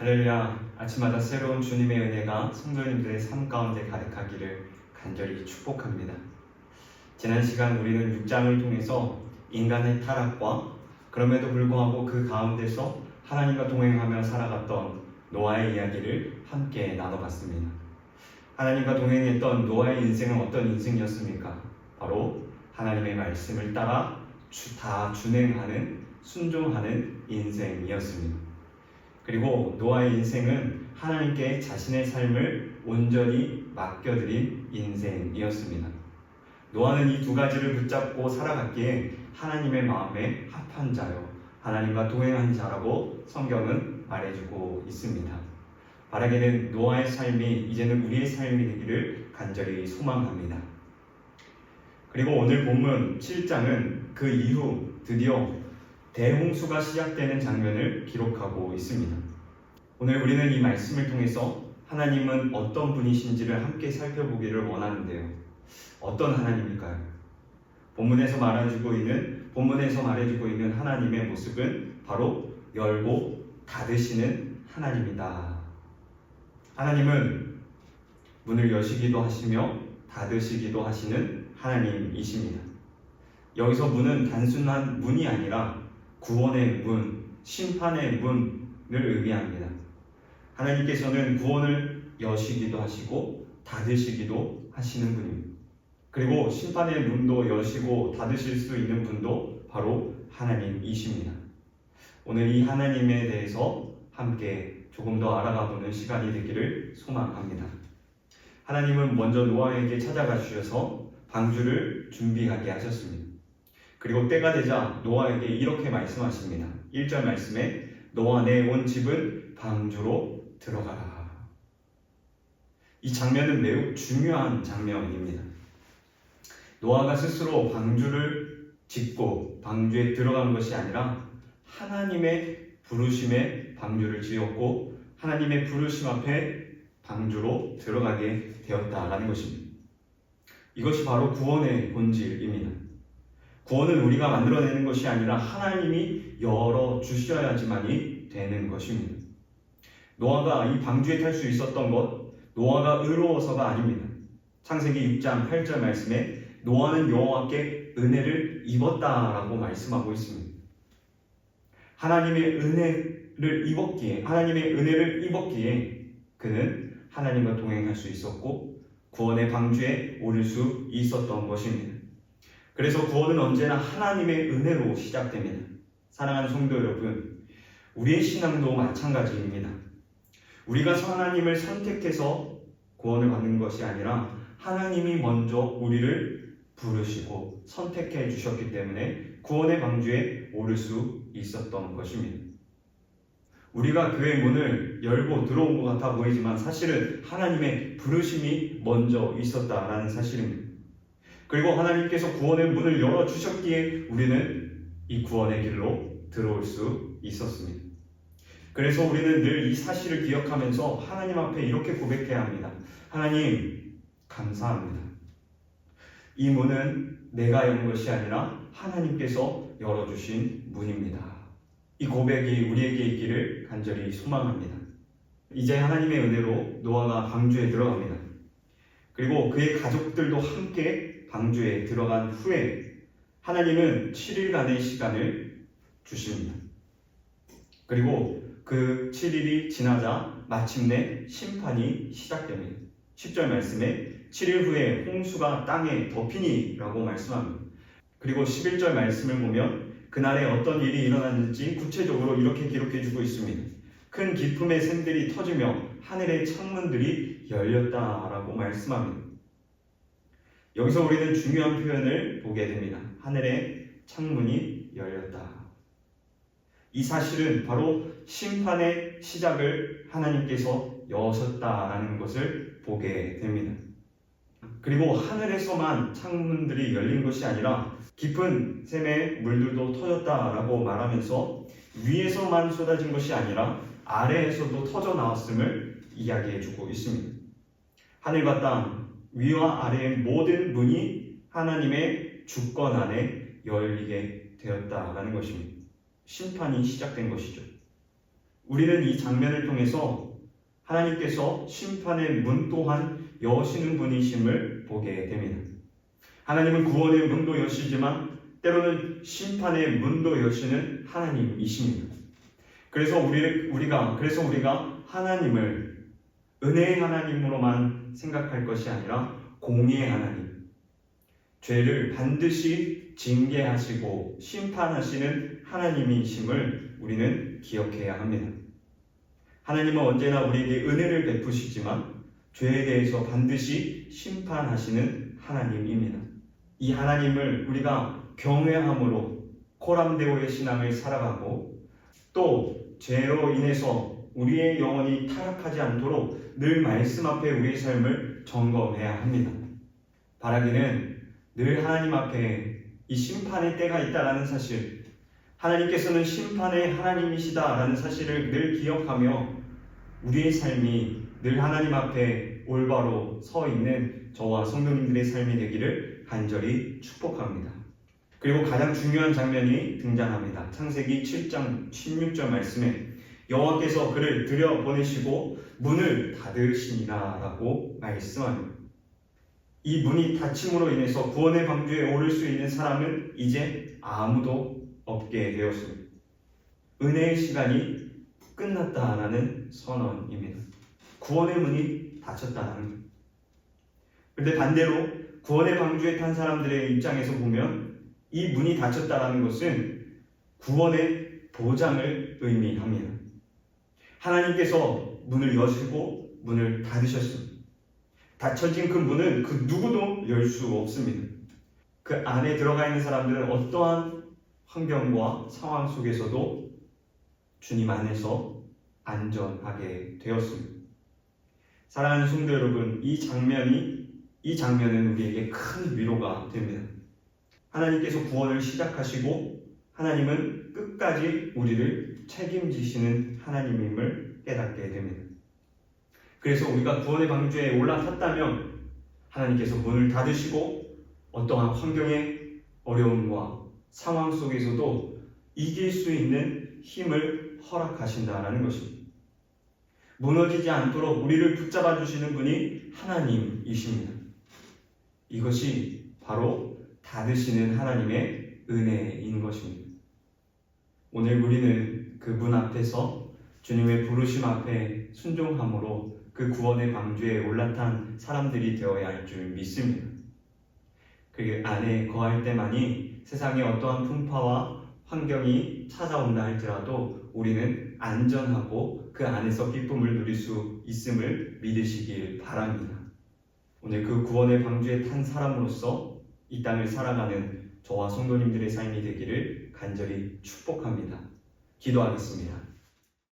할렐루야. 아침마다 새로운 주님의 은혜가 성도님들의 삶 가운데 가득하기를 간절히 축복합니다. 지난 시간 우리는 6장을 통해서 인간의 타락과 그럼에도 불구하고 그 가운데서 하나님과 동행하며 살아갔던 노아의 이야기를 함께 나눠봤습니다. 하나님과 동행했던 노아의 인생은 어떤 인생이었습니까? 바로 하나님의 말씀을 따라 다 준행하는, 순종하는 인생이었습니다. 그리고 노아의 인생은 하나님께 자신의 삶을 온전히 맡겨드린 인생이었습니다. 노아는 이 두 가지를 붙잡고 살아갔기에 하나님의 마음에 합한 자요, 하나님과 동행한 자라고 성경은 말해주고 있습니다. 바라기는 노아의 삶이 이제는 우리의 삶이 되기를 간절히 소망합니다. 그리고 오늘 본문 7장은 그 이후 드디어 대홍수가 시작되는 장면을 기록하고 있습니다. 오늘 우리는 이 말씀을 통해서 하나님은 어떤 분이신지를 함께 살펴보기를 원하는데요. 어떤 하나님일까요? 본문에서 말해주고 있는 하나님의 모습은 바로 열고 닫으시는 하나님이다. 하나님은 문을 여시기도 하시며 닫으시기도 하시는 하나님이십니다. 여기서 문은 단순한 문이 아니라 구원의 문, 심판의 문을 의미합니다. 하나님께서는 구원을 여시기도 하시고 닫으시기도 하시는 분입니다. 그리고 심판의 문도 여시고 닫으실 수 있는 분도 바로 하나님이십니다. 오늘 이 하나님에 대해서 함께 조금 더 알아가보는 시간이 되기를 소망합니다. 하나님은 먼저 노아에게 찾아가 주셔서 방주를 준비하게 하셨습니다. 그리고 때가 되자 노아에게 이렇게 말씀하십니다. 1절 말씀에 너와 내 온 집은 방주로 들어가라. 이 장면은 매우 중요한 장면입니다. 노아가 스스로 방주를 짓고 방주에 들어간 것이 아니라 하나님의 부르심에 방주를 지었고 하나님의 부르심 앞에 방주로 들어가게 되었다라는 것입니다. 이것이 바로 구원의 본질입니다. 구원은 우리가 만들어내는 것이 아니라 하나님이 열어주셔야지만이 되는 것입니다. 노아가 이 방주에 탈 수 있었던 것, 노아가 의로워서가 아닙니다. 창세기 6장 8절 말씀에 노아는 여호와께 은혜를 입었다라고 말씀하고 있습니다. 하나님의 은혜를 입었기에 그는 하나님과 동행할 수 있었고 구원의 방주에 오를 수 있었던 것입니다. 그래서 구원은 언제나 하나님의 은혜로 시작됩니다. 사랑하는 성도 여러분, 우리의 신앙도 마찬가지입니다. 우리가 하나님을 선택해서 구원을 받는 것이 아니라 하나님이 먼저 우리를 부르시고 선택해 주셨기 때문에 구원의 방주에 오를 수 있었던 것입니다. 우리가 그의 문을 열고 들어온 것 같아 보이지만 사실은 하나님의 부르심이 먼저 있었다라는 사실입니다. 그리고 하나님께서 구원의 문을 열어주셨기에 우리는 이 구원의 길로 들어올 수 있었습니다. 그래서 우리는 늘 이 사실을 기억하면서 하나님 앞에 이렇게 고백해야 합니다. 하나님, 감사합니다. 이 문은 내가 연 것이 아니라 하나님께서 열어주신 문입니다. 이 고백이 우리에게 있기를 간절히 소망합니다. 이제 하나님의 은혜로 노아가 방주에 들어갑니다. 그리고 그의 가족들도 함께 방주에 들어간 후에 하나님은 7일간의 시간을 주십니다. 그리고 그 7일이 지나자 마침내 심판이 시작됩니다. 10절 말씀에 7일 후에 홍수가 땅에 덮이니 라고 말씀합니다. 그리고 11절 말씀을 보면 그날에 어떤 일이 일어났는지 구체적으로 이렇게 기록해주고 있습니다. 큰 기품의 샘들이 터지며 하늘의 창문들이 열렸다라고 말씀합니다. 여기서 우리는 중요한 표현을 보게 됩니다. 하늘의 창문이 열렸다. 이 사실은 바로 심판의 시작을 하나님께서 여셨다라는 것을 보게 됩니다. 그리고 하늘에서만 창문들이 열린 것이 아니라 깊은 샘의 물들도 터졌다라고 말하면서 위에서만 쏟아진 것이 아니라 아래에서도 터져 나왔음을 이야기해주고 있습니다. 하늘과 땅, 위와 아래의 모든 문이 하나님의 주권 안에 열리게 되었다라는 것입니다. 심판이 시작된 것이죠. 우리는 이 장면을 통해서 하나님께서 심판의 문 또한 여시는 분이심을 보게 됩니다. 하나님은 구원의 문도 여시지만 때로는 심판의 문도 여시는 하나님이십니다. 그래서 우리가 하나님을 은혜의 하나님으로만 생각할 것이 아니라 공의의 하나님, 죄를 반드시 징계하시고 심판하시는 하나님이심을 우리는 기억해야 합니다. 하나님은 언제나 우리에게 은혜를 베푸시지만 죄에 대해서 반드시 심판하시는 하나님입니다. 이 하나님을 우리가 경외함으로 코람데오의 신앙을 살아가고 또 죄로 인해서 우리의 영혼이 타락하지 않도록 늘 말씀 앞에 우리의 삶을 점검해야 합니다. 바라기는 늘 하나님 앞에 이 심판의 때가 있다라는 사실, 하나님께서는 심판의 하나님이시다라는 사실을 늘 기억하며 우리의 삶이 늘 하나님 앞에 올바로 서 있는 저와 성도님들의 삶이 되기를 간절히 축복합니다. 그리고 가장 중요한 장면이 등장합니다. 창세기 7장 16절 말씀에 여호와께서 그를 들여보내시고 문을 닫으시니라 라고 말씀합니다. 이 문이 닫힘으로 인해서 구원의 방주에 오를 수 있는 사람은 이제 아무도 없게 되었습니다. 은혜의 시간이 끝났다라는 선언입니다. 구원의 문이 닫혔다는 것. 그런데 반대로 구원의 방주에 탄 사람들의 입장에서 보면 이 문이 닫혔다라는 것은 구원의 보장을 의미합니다. 하나님께서 문을 여시고 문을 닫으셨습니다. 닫혀진 그 문은 그 누구도 열 수 없습니다. 그 안에 들어가 있는 사람들은 어떠한 환경과 상황 속에서도 주님 안에서 안전하게 되었습니다. 사랑하는 성도 여러분, 이 장면은 우리에게 큰 위로가 됩니다. 하나님께서 구원을 시작하시고 하나님은 끝까지 우리를 책임지시는 하나님임을 깨닫게 됩니다. 그래서 우리가 구원의 방주에 올라탔다면 하나님께서 문을 닫으시고 어떠한 환경의 어려움과 상황 속에서도 이길 수 있는 힘을 허락하신다라는 것입니다. 무너지지 않도록 우리를 붙잡아 주시는 분이 하나님이십니다. 이것이 바로 닫으시는 하나님의 은혜인 것입니다. 오늘 우리는 그 문 앞에서 주님의 부르심 앞에 순종함으로 그 구원의 방주에 올라탄 사람들이 되어야 할 줄 믿습니다. 그 안에 거할 때만이 세상의 어떠한 풍파와 환경이 찾아온다 할지라도 우리는 안전하고 그 안에서 기쁨을 누릴 수 있음을 믿으시길 바랍니다. 오늘 그 구원의 방주에 탄 사람으로서 이 땅을 살아가는 저와 성도님들의 삶이 되기를 간절히 축복합니다. 기도하겠습니다.